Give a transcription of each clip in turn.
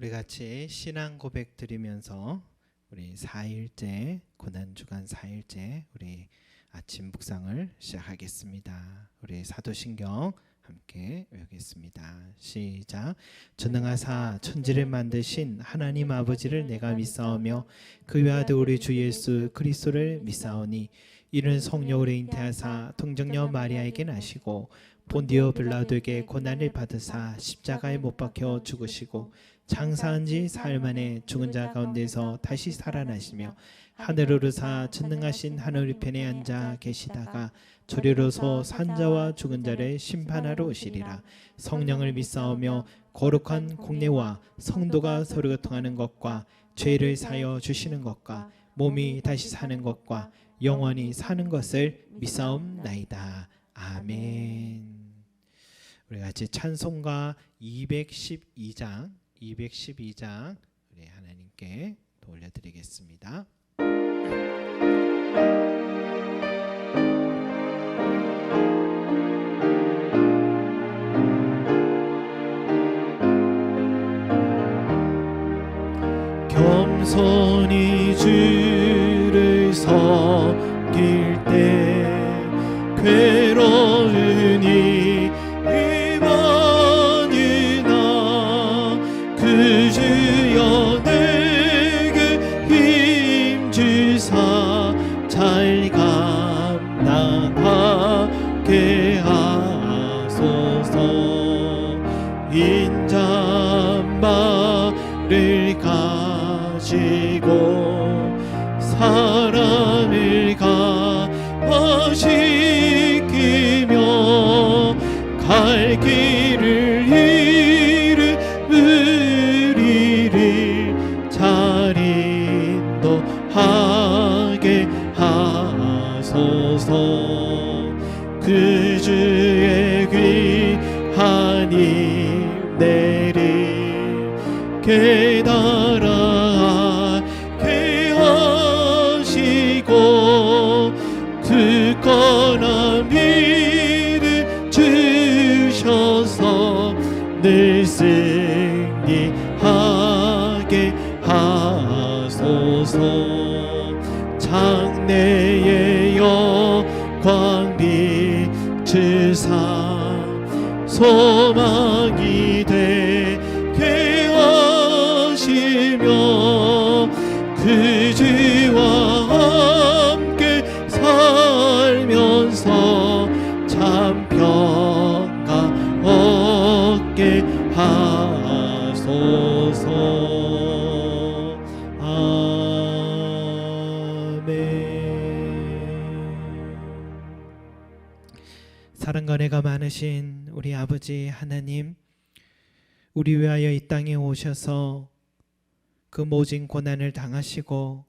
우리 같이 신앙 고백 드리면서 우리 4일째 고난주간 4일째 우리 아침 묵상을 시작하겠습니다. 우리 사도신경 함께 외우겠습니다. 시작. 전능하사 천지를 만드신 하나님 아버지를 내가 믿사오며 그 외아들 우리 주 예수 그리스도를 믿사오니 이는 성령으로 잉태하사 동정녀 마리아에게 나시고 본디오 빌라도에게 고난을 받으사 십자가에 못 박혀 죽으시고 장사한 지 사흘 만에 죽은 자 가운데서 다시 살아나시며 하늘을 오르사 전능하신 하늘 우편에 앉아 계시다가 저리로서 산자와 죽은 자를 심판하러 오시리라. 성령을 믿사오며 거룩한 공례와 성도가 서로 교통하는 것과 죄를 사여 주시는 것과 몸이 다시 사는 것과 영원히 사는 것을 믿사옵나이다. 아멘. 우리 같이 찬송가 212장 우리 하나님께 올려드리겠습니다. 겸손히 주를 섬길 때 괴로우니 이만이나 그 주여 내게 힘주사 잘 감당하게 하소서. 인자말을 가지고 사람을 강화시키며 갈 길을 잃으리를 잘 인도하게 하소서. 그 주의 귀한 인내를 깨달아 하시고 굳건한 믿음 주셔서 늘 승리하게 하소서. 장래의 영광 비추사 소망이 되게 하시며 그 주와 함께 살면서 참 평강 얻게 하소서. 아멘. 사랑과 은혜가 많으신 우리 아버지 하나님, 우리 위하여 이 땅에 오셔서 그 모진 고난을 당하시고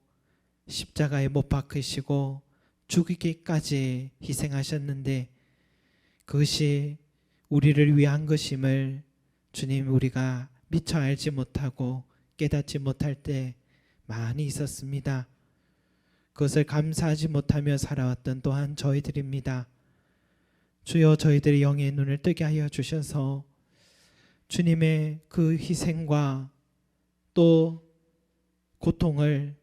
십자가에 못 박히시고 죽이기까지 희생하셨는데 그것이 우리를 위한 것임을 주님 우리가 미처 알지 못하고 깨닫지 못할 때 많이 있었습니다. 그것을 감사하지 못하며 살아왔던 또한 저희들입니다. 주여 저희들의 영의 눈을 뜨게 하여 주셔서 주님의 그 희생과 또 고통을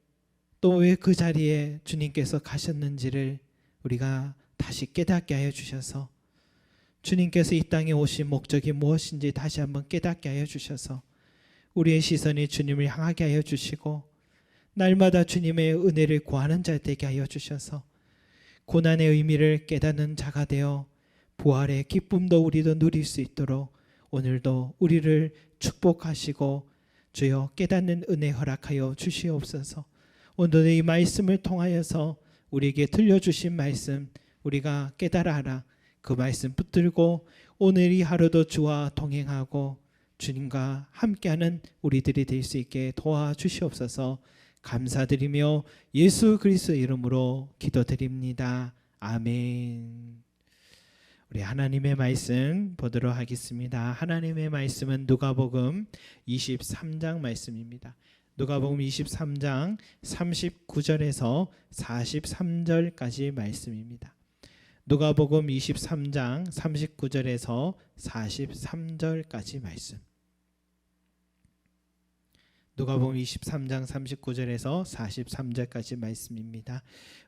또 왜 그 자리에 주님께서 가셨는지를 우리가 다시 깨닫게 하여 주셔서 주님께서 이 땅에 오신 목적이 무엇인지 다시 한번 깨닫게 하여 주셔서 우리의 시선이 주님을 향하게 하여 주시고 날마다 주님의 은혜를 구하는 자 되게 하여 주셔서 고난의 의미를 깨닫는 자가 되어 부활의 기쁨도 우리도 누릴 수 있도록 오늘도 우리를 축복하시고 주여 깨닫는 은혜 허락하여 주시옵소서. 오늘도 이 말씀을 통하여서 우리에게 들려주신 말씀 우리가 깨달아라. 그 말씀 붙들고 오늘 이 하루도 주와 동행하고 주님과 함께하는 우리들이 될 수 있게 도와주시옵소서. 감사드리며 예수 그리스도 이름으로 기도드립니다. 아멘. 우리 하나님의 말씀 보도록 하겠습니다. 하나님의 말씀은 누가복음 23장 말씀입니다. 누가복음 23장 39절에서 43절까지 말씀입니다. 누가복음 23장 39절에서 43절까지 말씀. 누가복음 23장 39절에서 43절까지 말씀입니다.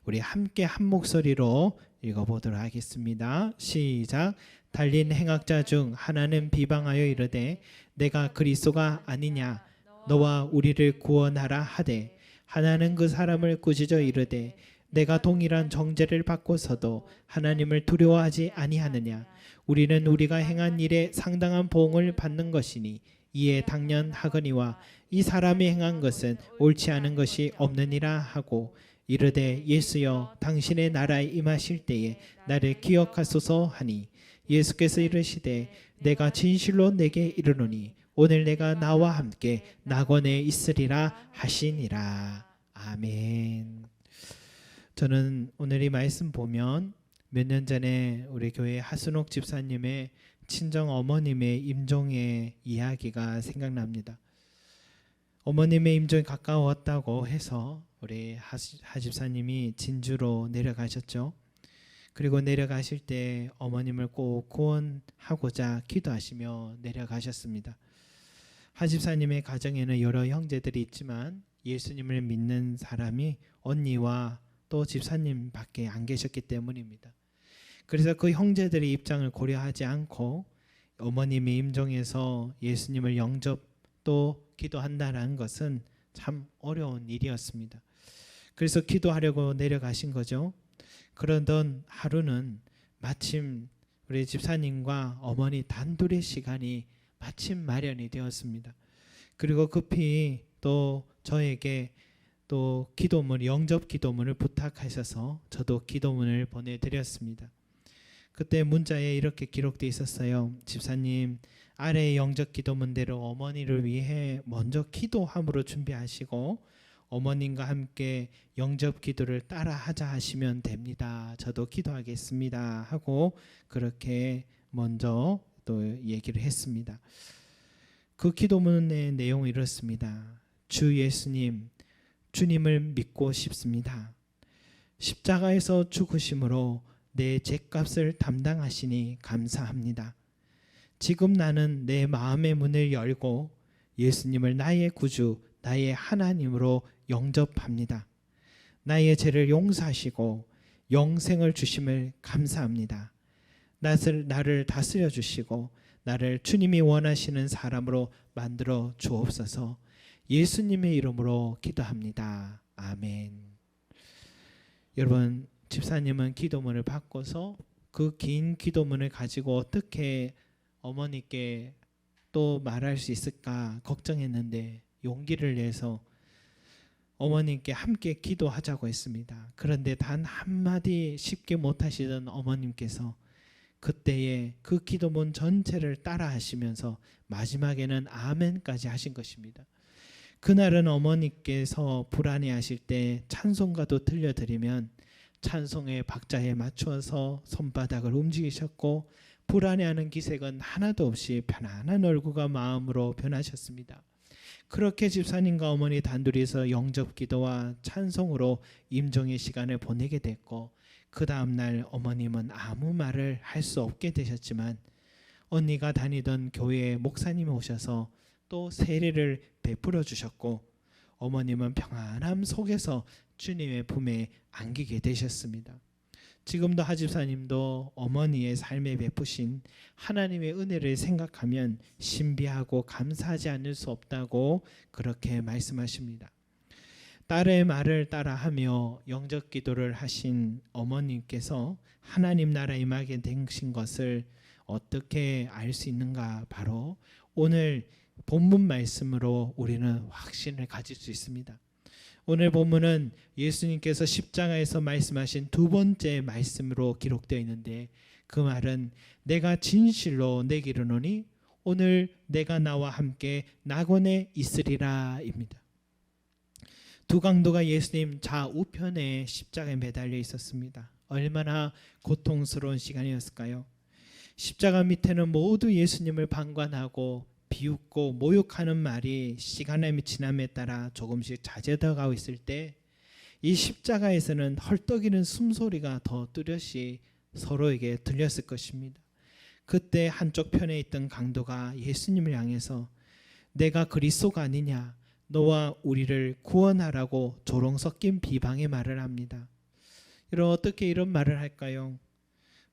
우리 함께 한 목소리로 읽어보도록 하겠습니다. 시작. 달린 행악자 중 하나는 비방하여 이르되 내가 그리스도가 아니냐 너와 우리를 구원하라 하되, 하나는 그 사람을 꾸짖어 이르되 내가 동일한 정죄를 받고서도 하나님을 두려워하지 아니하느냐. 우리는 우리가 행한 일에 상당한 보응을 받는 것이니 이에 당연하거니와 이 사람이 행한 것은 옳지 않은 것이 없느니라 하고, 이르되 예수여 당신의 나라에 임하실 때에 나를 기억하소서 하니, 예수께서 이르시되 내가 진실로 내게 이르노니 오늘 내가 나와 함께 낙원에 있으리라 하시니라. 아멘. 저는 오늘 이 말씀 보면 몇 년 전에 우리 교회 하순옥 집사님의 친정 어머님의 임종의 이야기가 생각납니다. 어머님의 임종이 가까웠다고 해서 우리 하 집사님이 진주로 내려가셨죠. 그리고 내려가실 때 어머님을 꼭 구원하고자 기도하시며 내려가셨습니다. 하 집사님의 가정에는 여러 형제들이 있지만 예수님을 믿는 사람이 언니와 또 집사님밖에 안 계셨기 때문입니다. 그래서 그 형제들의 입장을 고려하지 않고 어머님의 임종에서 예수님을 영접 또 기도한다는 것은 참 어려운 일이었습니다. 그래서 기도하려고 내려가신 거죠. 그러던 하루는 마침 우리 집사님과 어머니 단둘의 시간이 마침 마련이 되었습니다. 그리고 급히 또 저에게 또 기도문, 영접 기도문을 부탁하셔서 저도 기도문을 보내드렸습니다. 그때 문자에 이렇게 기록되어 있었어요. 집사님, 아래의 영접 기도문대로 어머니를 위해 먼저 기도함으로 준비하시고 어머님과 함께 영접 기도를 따라 하자 하시면 됩니다. 저도 기도하겠습니다 하고 그렇게 먼저 또 얘기를 했습니다. 그 기도문의 내용은 이렇습니다. 주 예수님, 주님을 믿고 싶습니다. 십자가에서 죽으심으로 내 죄값을 담당하시니 감사합니다. 지금 나는 내 마음의 문을 열고 예수님을 나의 구주, 나의 하나님으로 영접합니다. 나의 죄를 용서하시고 영생을 주심을 감사합니다. 나를 다스려 주시고 나를 주님이 원하시는 사람으로 만들어 주옵소서. 예수님의 이름으로 기도합니다. 아멘. 여러분, 집사님은 기도문을 받고서 그 긴 기도문을 가지고 어떻게 어머니께 또 말할 수 있을까 걱정했는데 용기를 내서 어머님께 함께 기도하자고 했습니다. 그런데 단 한마디 쉽게 못하시던 어머님께서 그때에 그 기도문 전체를 따라 하시면서 마지막에는 아멘까지 하신 것입니다. 그날은 어머니께서 불안해하실 때 찬송가도 들려드리면 찬송의 박자에 맞추어서 손바닥을 움직이셨고 불안해하는 기색은 하나도 없이 편안한 얼굴과 마음으로 변하셨습니다. 그렇게 집사님과 어머니 단둘이서 영접 기도와 찬송으로 임종의 시간을 보내게 됐고, 그 다음날 어머님은 아무 말을 할 수 없게 되셨지만 언니가 다니던 교회에 목사님이 오셔서 또 세례를 베풀어 주셨고 어머님은 평안함 속에서 주님의 품에 안기게 되셨습니다. 지금도 하집사님도 어머니의 삶에 베푸신 하나님의 은혜를 생각하면 신비하고 감사하지 않을 수 없다고 그렇게 말씀하십니다. 딸의 말을 따라하며 영접 기도를 하신 어머님께서 하나님 나라에 임하게 되신 것을 어떻게 알 수 있는가? 바로 오늘 본문 말씀으로 우리는 확신을 가질 수 있습니다. 오늘 본문은 예수님께서 십자가에서 말씀하신 두 번째 말씀으로 기록되어 있는데, 그 말은 내가 진실로 내게 이르노니 오늘 내가 나와 함께 낙원에 있으리라 입니다. 두 강도가 예수님 좌우편에 십자가에 매달려 있었습니다. 얼마나 고통스러운 시간이었을까요? 십자가 밑에는 모두 예수님을 방관하고 비웃고 모욕하는 말이 시간이 지남에 따라 조금씩 잦아져 가고 있을 때, 이 십자가에서는 헐떡이는 숨소리가 더 뚜렷이 서로에게 들렸을 것입니다. 그때 한쪽 편에 있던 강도가 예수님을 향해서 내가 그리스도가 아니냐, 너와 우리를 구원하라고 조롱 섞인 비방의 말을 합니다. 여러분 어떻게 이런 말을 할까요?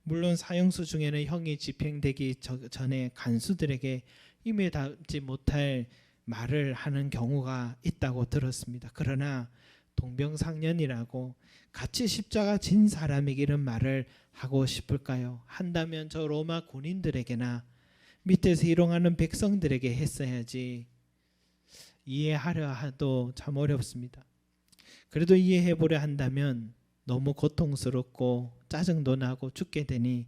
물론 사형수 중에는 형이 집행되기 전에 간수들에게 임에 닿지 못할 말을 하는 경우가 있다고 들었습니다. 그러나 동병상련이라고 같이 십자가 진 사람에게 이런 말을 하고 싶을까요? 한다면 저 로마 군인들에게나 밑에서 일용하는 백성들에게 했어야지. 이해하려 해도 참 어렵습니다. 그래도 이해해보려 한다면 너무 고통스럽고 짜증도 나고 죽게 되니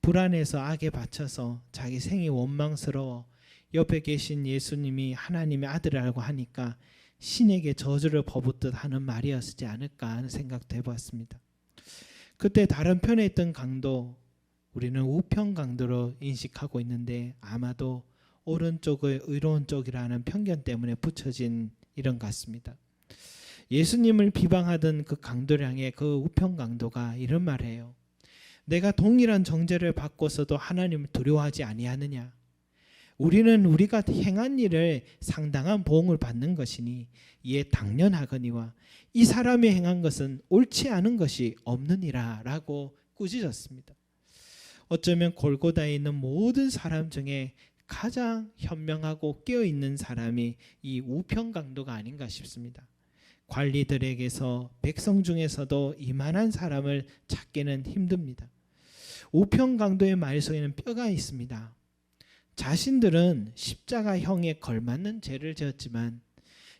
불안해서 악에 받쳐서 자기 생이 원망스러워 옆에 계신 예수님이 하나님의 아들이라고 하니까 신에게 저주를 퍼붓듯 하는 말이었지 않을까 하는 생각도 해봤습니다. 그때 다른 편에 있던 강도, 우리는 우편 강도로 인식하고 있는데 아마도 오른쪽의 의로운 쪽이라는 편견 때문에 붙여진 이런 것 같습니다. 예수님을 비방하던 그 강도를 향해 그 우편 강도가 이런 말을 해요. 내가 동일한 정죄를 받고서도 하나님을 두려워하지 아니하느냐. 우리는 우리가 행한 일을 상당한 보응을 받는 것이니 이에 당연하거니와 이 사람이 행한 것은 옳지 않은 것이 없느니라 라고 꾸짖었습니다. 어쩌면 골고다에 있는 모든 사람 중에 가장 현명하고 깨어있는 사람이 이 우편 강도가 아닌가 싶습니다. 관리들에게서 백성 중에서도 이만한 사람을 찾기는 힘듭니다. 우편 강도의 말 속에는 뼈가 있습니다. 자신들은 십자가형에 걸맞는 죄를 지었지만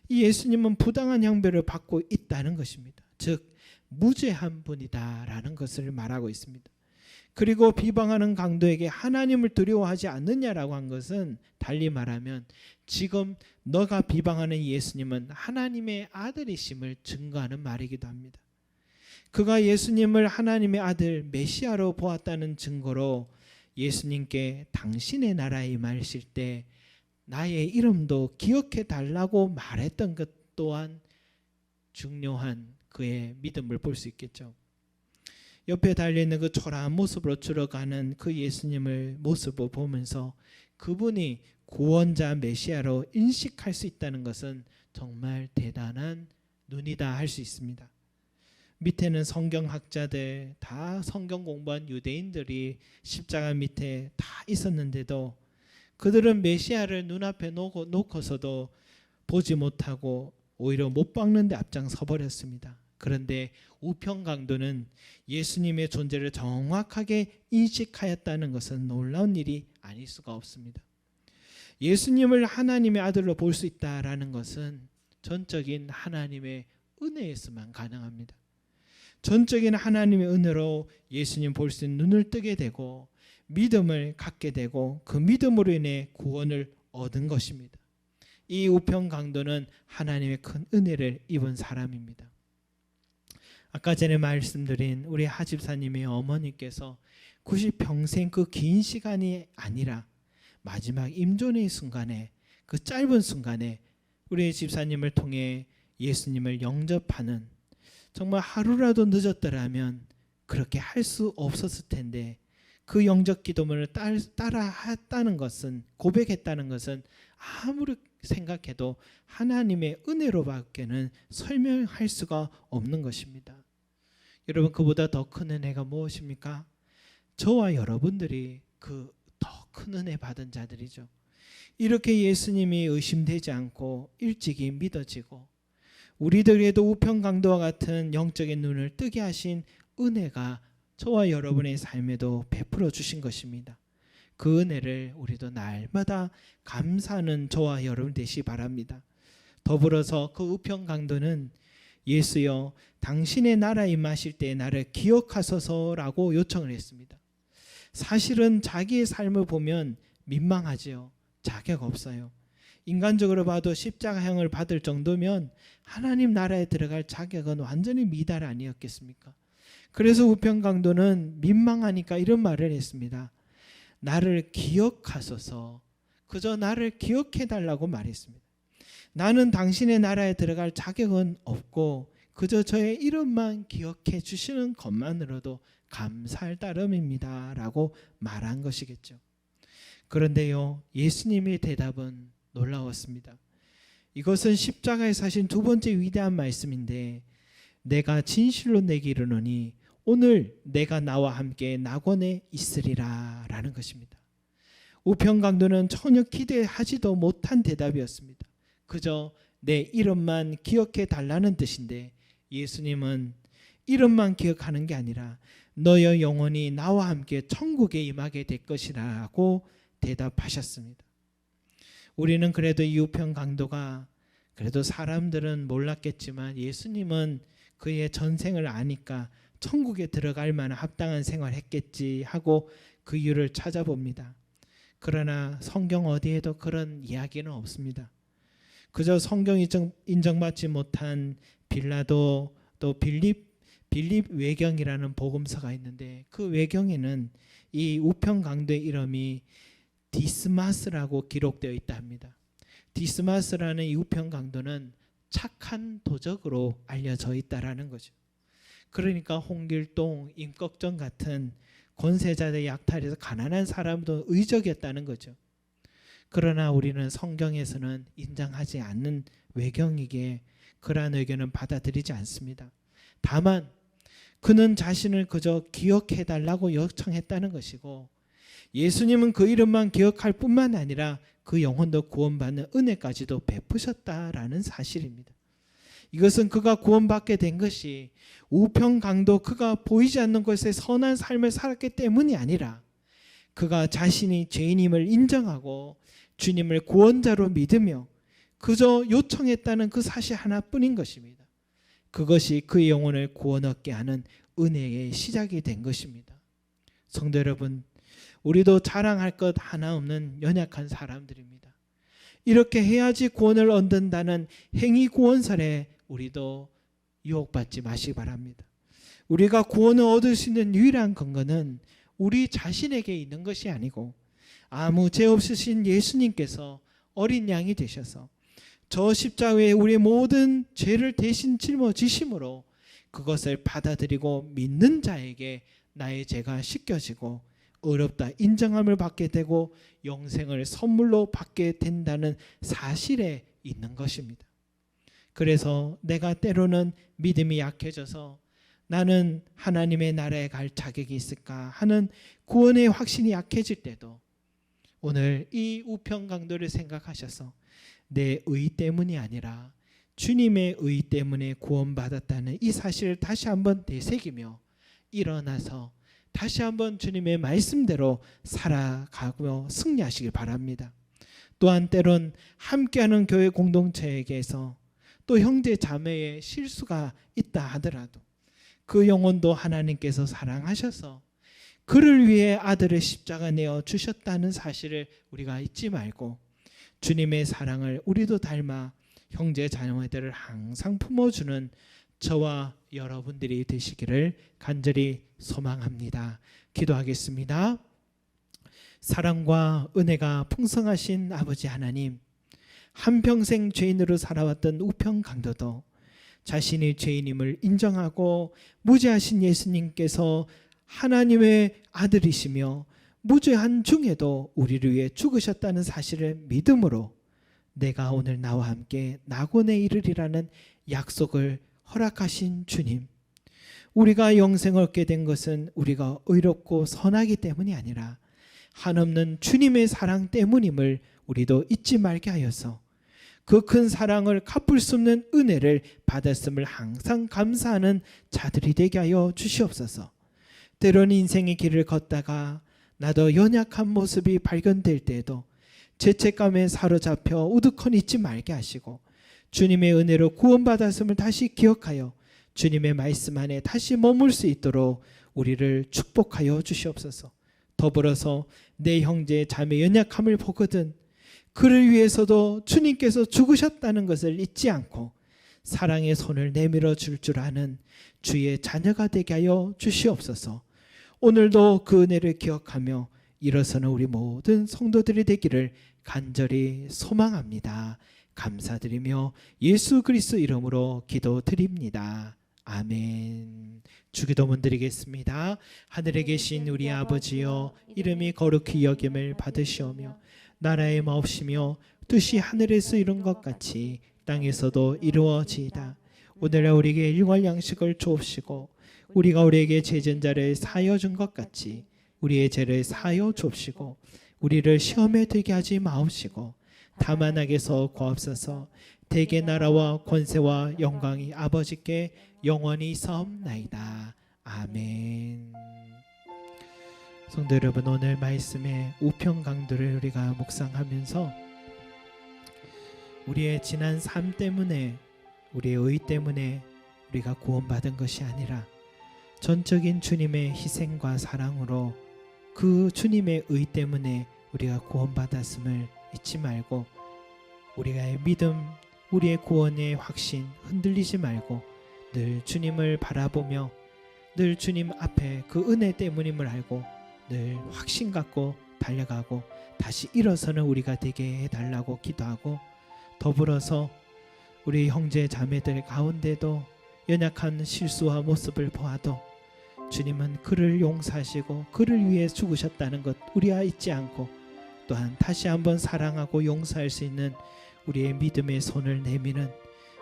이 예수님은 부당한 형벌을 받고 있다는 것입니다. 즉 무죄한 분이다라는 것을 말하고 있습니다. 그리고 비방하는 강도에게 하나님을 두려워하지 않느냐라고 한 것은 달리 말하면 지금 너가 비방하는 예수님은 하나님의 아들이심을 증거하는 말이기도 합니다. 그가 예수님을 하나님의 아들 메시아로 보았다는 증거로 예수님께 당신의 나라에 임하실 때 나의 이름도 기억해 달라고 말했던 것 또한 중요한 그의 믿음을 볼 수 있겠죠. 옆에 달려있는 그 초라한 모습으로 들어가는 그 예수님을 모습을 보면서 그분이 구원자 메시아로 인식할 수 있다는 것은 정말 대단한 눈이다 할 수 있습니다. 밑에는 성경학자들, 다 성경 공부한 유대인들이 십자가 밑에 다 있었는데도 그들은 메시아를 눈앞에 놓고서도 보지 못하고 오히려 못 박는 데 앞장서 버렸습니다. 그런데 우편 강도는 예수님의 존재를 정확하게 인식하였다는 것은 놀라운 일이 아닐 수가 없습니다. 예수님을 하나님의 아들로 볼 수 있다라는 것은 전적인 하나님의 은혜에서만 가능합니다. 전적인 하나님의 은혜로 예수님 볼 수 있는 눈을 뜨게 되고 믿음을 갖게 되고 그 믿음으로 인해 구원을 얻은 것입니다. 이 우편 강도는 하나님의 큰 은혜를 입은 사람입니다. 아까 전에 말씀드린 우리 하집사님의 어머니께서 90평생 그 긴 시간이 아니라 마지막 임종의 순간에 그 짧은 순간에 우리 집사님을 통해 예수님을 영접하는 정말 하루라도 늦었더라면 그렇게 할 수 없었을 텐데 그 영접 기도문을 따라 했다는 것은 고백했다는 것은 아무리 생각해도 하나님의 은혜로밖에는 설명할 수가 없는 것입니다. 여러분 그보다 더 큰 은혜가 무엇입니까? 저와 여러분들이 그 더 큰 은혜 받은 자들이죠. 이렇게 예수님이 의심되지 않고 일찍이 믿어지고 우리들에도 우편 강도와 같은 영적인 눈을 뜨게 하신 은혜가 저와 여러분의 삶에도 베풀어 주신 것입니다. 그 은혜를 우리도 날마다 감사하는 저와 여러분 되시 바랍니다. 더불어서 그 우편 강도는 예수여 당신의 나라에 임하실 때 나를 기억하소서라고 요청을 했습니다. 사실은 자기의 삶을 보면 민망하지요. 자격 없어요. 인간적으로 봐도 십자가형을 받을 정도면 하나님 나라에 들어갈 자격은 완전히 미달 아니었겠습니까? 그래서 우편 강도는 민망하니까 이런 말을 했습니다. 나를 기억하소서. 그저 나를 기억해 달라고 말했습니다. 나는 당신의 나라에 들어갈 자격은 없고 그저 저의 이름만 기억해 주시는 것만으로도 감사할 따름입니다 라고 말한 것이겠죠. 그런데요 예수님의 대답은 놀라웠습니다. 이것은 십자가에서 하신 두 번째 위대한 말씀인데, 내가 진실로 내게 이르노니 오늘 내가 나와 함께 낙원에 있으리라 라는 것입니다. 우편강도는 전혀 기대하지도 못한 대답이었습니다. 그저 내 이름만 기억해 달라는 뜻인데, 예수님은 이름만 기억하는 게 아니라 너의 영혼이 나와 함께 천국에 임하게 될 것이라고 대답하셨습니다. 우리는 그래도 이 우편강도가, 그래도 사람들은 몰랐겠지만 예수님은 그의 전생을 아니까 천국에 들어갈 만한 합당한 생활을 했겠지 하고 그 이유를 찾아봅니다. 그러나 성경 어디에도 그런 이야기는 없습니다. 그저 성경 인정받지 못한 빌라도 또 빌립 외경이라는 복음서가 있는데, 그 외경에는 이 우편강도의 이름이 디스마스라고 기록되어 있다 합니다. 디스마스라는 이 우편강도는 착한 도적으로 알려져 있다라는 거죠. 그러니까 홍길동, 임꺽정 같은 권세자들의 약탈에서 가난한 사람도 의적이었다는 거죠. 그러나 우리는 성경에서는 인정하지 않는 외경이기에 그러한 의견은 받아들이지 않습니다. 다만 그는 자신을 그저 기억해달라고 요청했다는 것이고, 예수님은 그 이름만 기억할 뿐만 아니라 그 영혼도 구원받는 은혜까지도 베푸셨다라는 사실입니다. 이것은 그가 구원받게 된 것이 우편강도 그가 보이지 않는 곳에 선한 삶을 살았기 때문이 아니라, 그가 자신이 죄인임을 인정하고 주님을 구원자로 믿으며 그저 요청했다는 그 사실 하나뿐인 것입니다. 그것이 그의 영혼을 구원 얻게 하는 은혜의 시작이 된 것입니다. 성도 여러분, 우리도 자랑할 것 하나 없는 연약한 사람들입니다. 이렇게 해야지 구원을 얻는다는 행위 구원설에 우리도 유혹받지 마시기 바랍니다. 우리가 구원을 얻을 수 있는 유일한 근거는 우리 자신에게 있는 것이 아니고, 아무 죄 없으신 예수님께서 어린 양이 되셔서 저 십자가에 우리의 모든 죄를 대신 짊어지심으로 그것을 받아들이고 믿는 자에게 나의 죄가 씻겨지고 의롭다 인정함을 받게 되고 영생을 선물로 받게 된다는 사실에 있는 것입니다. 그래서 내가 때로는 믿음이 약해져서 나는 하나님의 나라에 갈 자격이 있을까 하는 구원의 확신이 약해질 때도 오늘 이 우편강도를 생각하셔서 내 의 때문이 아니라 주님의 의 때문에 구원받았다는 이 사실을 다시 한번 되새기며 일어나서 다시 한번 주님의 말씀대로 살아가며 승리하시길 바랍니다. 또한 때론 함께하는 교회 공동체에게서 또 형제 자매의 실수가 있다 하더라도 그 영혼도 하나님께서 사랑하셔서 그를 위해 아들을 십자가 내어 주셨다는 사실을 우리가 잊지 말고 주님의 사랑을 우리도 닮아 형제 자매들을 항상 품어주는 저와 여러분들이 되시기를 간절히 소망합니다. 기도하겠습니다. 사랑과 은혜가 풍성하신 아버지 하나님, 한평생 죄인으로 살아왔던 우편강도도 자신이 죄인임을 인정하고 무죄하신 예수님께서 하나님의 아들이시며 무죄한 중에도 우리를 위해 죽으셨다는 사실을 믿음으로 내가 오늘 나와 함께 낙원에 이르리라는 약속을 허락하신 주님, 우리가 영생을 얻게 된 것은 우리가 의롭고 선하기 때문이 아니라 한없는 주님의 사랑 때문임을 우리도 잊지 말게 하여서 그 큰 사랑을 갚을 수 없는 은혜를 받았음을 항상 감사하는 자들이 되게 하여 주시옵소서. 때론 인생의 길을 걷다가 나도 연약한 모습이 발견될 때에도 죄책감에 사로잡혀 우두커니 있지 말게 하시고 주님의 은혜로 구원받았음을 다시 기억하여 주님의 말씀 안에 다시 머물 수 있도록 우리를 축복하여 주시옵소서. 더불어서 내 형제 자매 연약함을 보거든 그를 위해서도 주님께서 죽으셨다는 것을 잊지 않고 사랑의 손을 내밀어 줄 아는 주의 자녀가 되게 하여 주시옵소서. 오늘도 그 은혜를 기억하며 일어서는 우리 모든 성도들이 되기를 간절히 소망합니다. 감사드리며 예수 그리스도 이름으로 기도드립니다. 아멘. 주기도문 드리겠습니다. 하늘에 계신 우리 아버지여, 이름이 거룩히 여김을 받으시오며 나라의 마옵시며 뜻이 하늘에서 이룬 것 같이 땅에서도 이루어지이다. 오늘날 우리에게 일용할 양식을 주옵시고 우리가 우리에게 죄진자를 사하여 준 것 같이 우리의 죄를 사하여 주옵시고 우리를 시험에 들게 하지 마옵시고 다만 악에서 구하옵소서. 대개 나라와 권세와 영광이 아버지께 영원히 사옵나이다. 아멘. 성도 여러분, 오늘 말씀의 우편 강도를 우리가 묵상하면서 우리의 지난 삶 때문에, 우리의 의 때문에 우리가 구원받은 것이 아니라 전적인 주님의 희생과 사랑으로 그 주님의 의 때문에 우리가 구원받았음을 잊지 말고 우리의 믿음, 우리의 구원의 확신 흔들리지 말고 늘 주님을 바라보며 늘 주님 앞에 그 은혜 때문임을 알고 늘 확신 갖고 달려가고 다시 일어서는 우리가 되게 해달라고 기도하고, 더불어서 우리 형제 자매들 가운데도 연약한 실수와 모습을 보아도 주님은 그를 용서하시고 그를 위해 죽으셨다는 것 우리가 잊지 않고, 또한 다시 한번 사랑하고 용서할 수 있는 우리의 믿음의 손을 내미는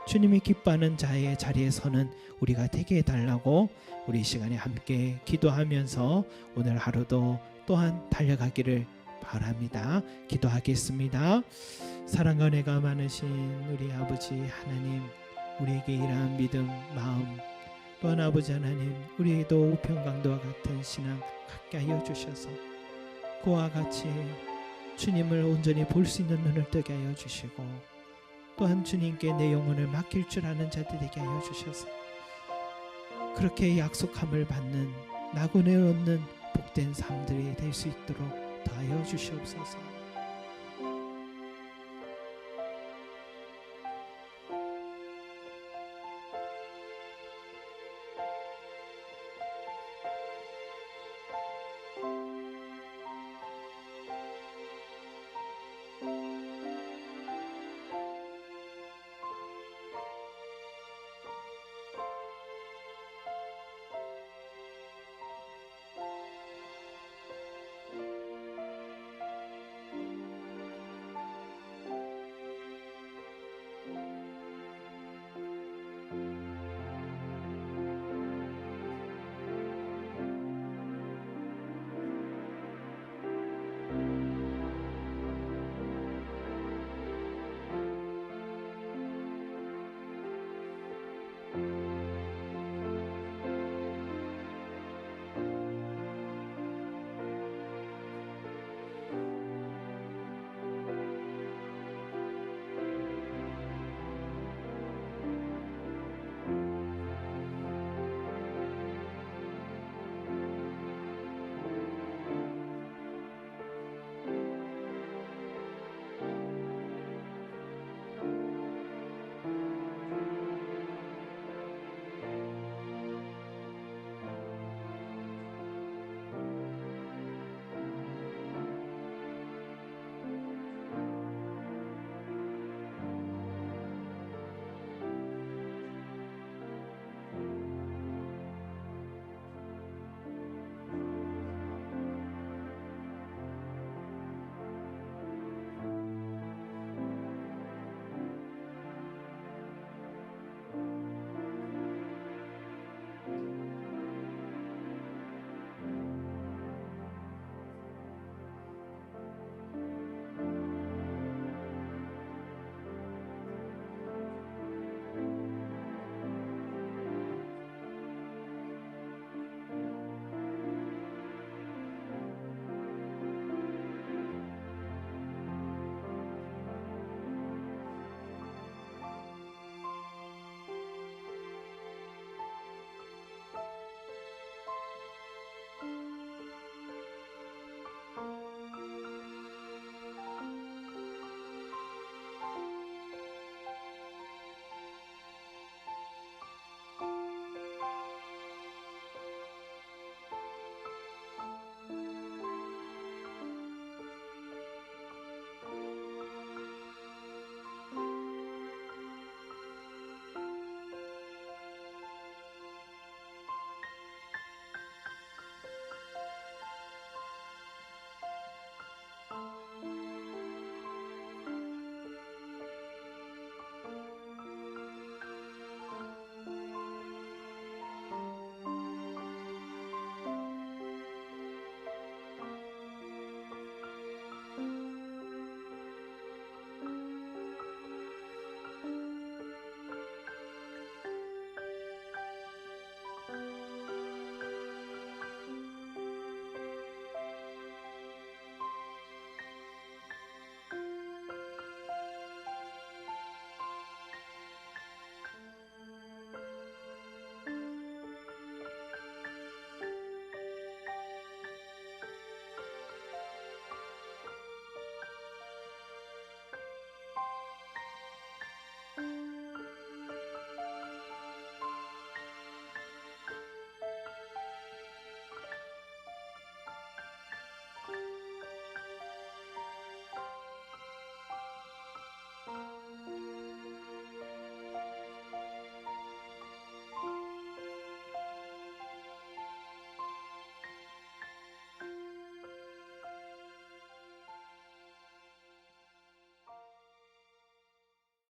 주님이 기뻐하는 자의 자리에 서는 우리가 되게 해달라고 우리 이 시간에 함께 기도하면서 오늘 하루도 또한 달려가기를 바랍니다. 기도하겠습니다. 사랑과 은혜가 많으신 우리 아버지 하나님, 우리에게 이러한 믿음, 마음, 또한 아버지 하나님, 우리에게도 우편강도와 같은 신앙 갖게 하여 주셔서 그와 같이 주님을 온전히 볼 수 있는 눈을 뜨게 하여 주시고, 또한 주님께 내 영혼을 맡길 줄 아는 자들이 되게 하여 주셔서 그렇게 약속함을 받는 낙원에 얻는 복된 삶들이 될 수 있도록 더하여 주시옵소서.